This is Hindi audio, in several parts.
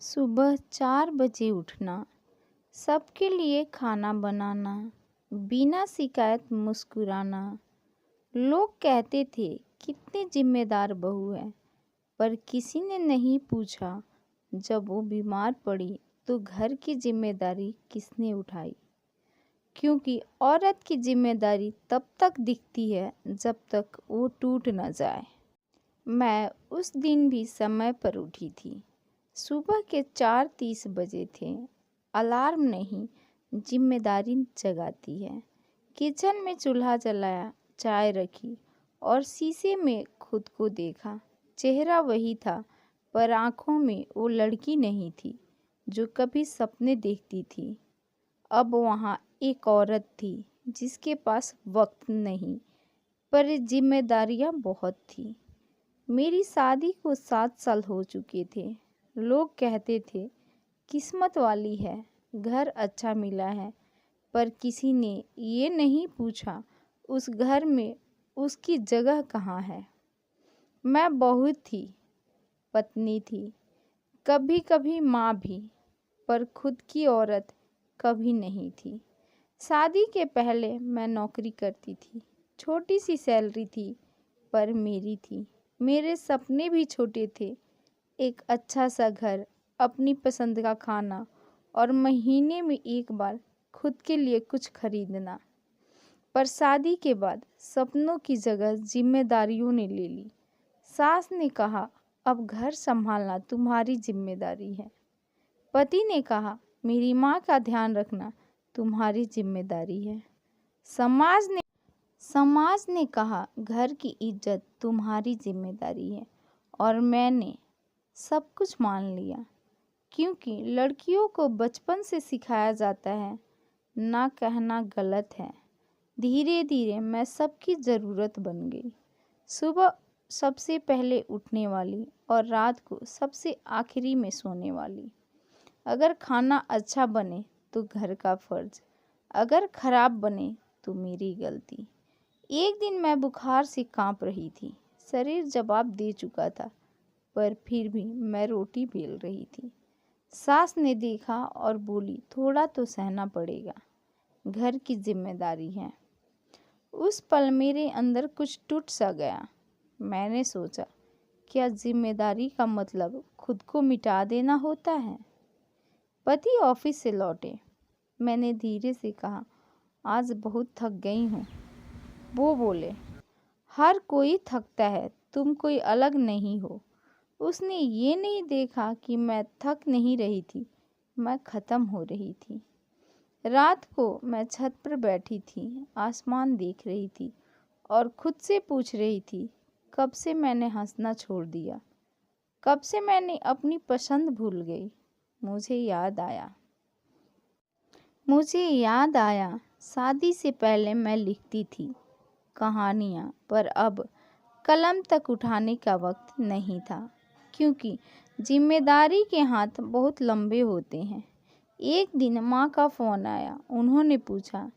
सुबह 4 बजे उठना, सबके लिए खाना बनाना, बिना शिकायत मुस्कुराना। लोग कहते थे कितनी जिम्मेदार बहू है, पर किसी ने नहीं पूछा जब वो बीमार पड़ी तो घर की जिम्मेदारी किसने उठाई। क्योंकि औरत की जिम्मेदारी तब तक दिखती है जब तक वो टूट न जाए। मैं उस दिन भी समय पर उठी थी। सुबह के 4:30 बजे थे। अलार्म नहीं, जिम्मेदारी जगाती है। किचन में चूल्हा जलाया, चाय रखी और शीशे में खुद को देखा। चेहरा वही था, पर आंखों में वो लड़की नहीं थी जो कभी सपने देखती थी। अब वहाँ एक औरत थी जिसके पास वक्त नहीं, पर जिम्मेदारियाँ बहुत थी। मेरी शादी को 7 साल हो चुके थे। लोग कहते थे किस्मत वाली है, घर अच्छा मिला है, पर किसी ने ये नहीं पूछा उस घर में उसकी जगह कहाँ है। मैं बहू थी, पत्नी थी, कभी कभी माँ भी, पर खुद की औरत कभी नहीं थी। शादी के पहले मैं नौकरी करती थी। छोटी सी सैलरी थी, पर मेरी थी। मेरे सपने भी छोटे थे। एक अच्छा सा घर, अपनी पसंद का खाना और महीने में एक बार खुद के लिए कुछ खरीदना। पर शादी के बाद सपनों की जगह जिम्मेदारियों ने ले ली। सास ने कहा, अब घर संभालना तुम्हारी जिम्मेदारी है। पति ने कहा, मेरी माँ का ध्यान रखना तुम्हारी जिम्मेदारी है। समाज ने कहा, घर की इज्जत तुम्हारी जिम्मेदारी है। और मैंने सब कुछ मान लिया, क्योंकि लड़कियों को बचपन से सिखाया जाता है ना कहना गलत है। धीरे धीरे मैं सबकी ज़रूरत बन गई। सुबह सबसे पहले उठने वाली और रात को सबसे आखिरी में सोने वाली। अगर खाना अच्छा बने तो घर का फर्ज, अगर खराब बने तो मेरी गलती। एक दिन मैं बुखार से कांप रही थी। शरीर जवाब दे चुका था, पर फिर भी मैं रोटी बेल रही थी। सास ने देखा और बोली, थोड़ा तो सहना पड़ेगा, घर की जिम्मेदारी है। उस पल मेरे अंदर कुछ टूट सा गया। मैंने सोचा, क्या जिम्मेदारी का मतलब खुद को मिटा देना होता है। पति ऑफिस से लौटे। मैंने धीरे से कहा, आज बहुत थक गई हूँ। वो बोले, हर कोई थकता है, तुम कोई अलग नहीं हो। उसने ये नहीं देखा कि मैं थक नहीं रही थी, मैं ख़त्म हो रही थी। रात को मैं छत पर बैठी थी, आसमान देख रही थी और खुद से पूछ रही थी, कब से मैंने हंसना छोड़ दिया, कब से मैंने अपनी पसंद भूल गई। मुझे याद आया शादी से पहले मैं लिखती थी कहानियाँ, पर अब कलम तक उठाने का वक्त नहीं था, क्योंकि जिम्मेदारी के हाथ बहुत लंबे होते हैं। एक दिन माँ का फ़ोन आया। उन्होंने पूछा,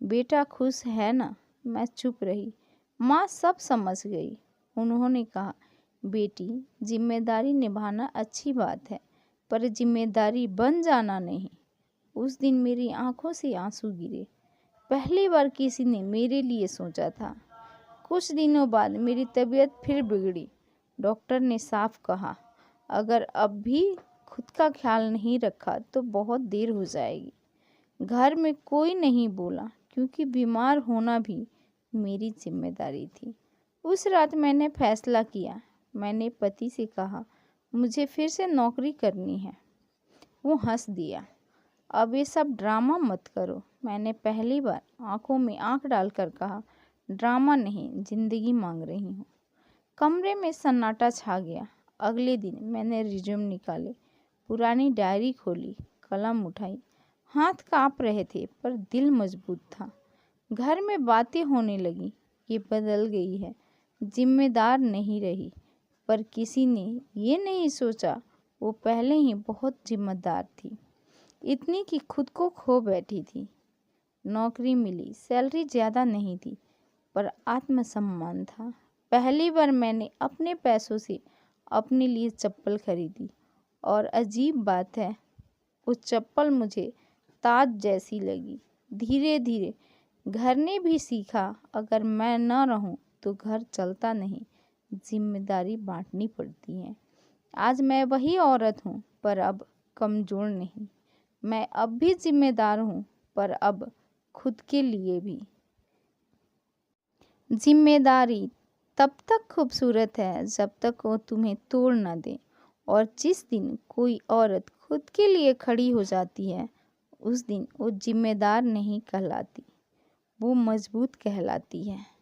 बेटा खुश है ना? मैं चुप रही। माँ सब समझ गई। उन्होंने कहा, बेटी, जिम्मेदारी निभाना अच्छी बात है, पर जिम्मेदारी बन जाना नहीं। उस दिन मेरी आंखों से आंसू गिरे। पहली बार किसी ने मेरे लिए सोचा था। कुछ दिनों बाद मेरी तबीयत फिर बिगड़ी। डॉक्टर ने साफ कहा, अगर अब भी खुद का ख्याल नहीं रखा तो बहुत देर हो जाएगी। घर में कोई नहीं बोला, क्योंकि बीमार होना भी मेरी जिम्मेदारी थी। उस रात मैंने फैसला किया। मैंने पति से कहा, मुझे फिर से नौकरी करनी है। वो हंस दिया, अब ये सब ड्रामा मत करो। मैंने पहली बार आंखों में आंख डालकर कहा, ड्रामा नहीं, जिंदगी मांग रही हूँ। कमरे में सन्नाटा छा गया। अगले दिन मैंने रिज्यूम निकाले, पुरानी डायरी खोली, कलम उठाई। हाथ कांप रहे थे, पर दिल मजबूत था। घर में बातें होने लगी, ये बदल गई है, जिम्मेदार नहीं रही। पर किसी ने ये नहीं सोचा, वो पहले ही बहुत जिम्मेदार थी, इतनी कि खुद को खो बैठी थी। नौकरी मिली, सैलरी ज़्यादा नहीं थी, पर आत्मसम्मान था। पहली बार मैंने अपने पैसों से अपने लिए चप्पल खरीदी और अजीब बात है, वो चप्पल मुझे ताज जैसी लगी। धीरे धीरे घर ने भी सीखा, अगर मैं न रहूं तो घर चलता नहीं, जिम्मेदारी बांटनी पड़ती है। आज मैं वही औरत हूँ, पर अब कमज़ोर नहीं। मैं अब भी जिम्मेदार हूँ, पर अब खुद के लिए भी। जिम्मेदारी तब तक खूबसूरत है जब तक वो तुम्हें तोड़ न दे, और जिस दिन कोई औरत खुद के लिए खड़ी हो जाती है, उस दिन वो जिम्मेदार नहीं कहलाती, वो मजबूत कहलाती है।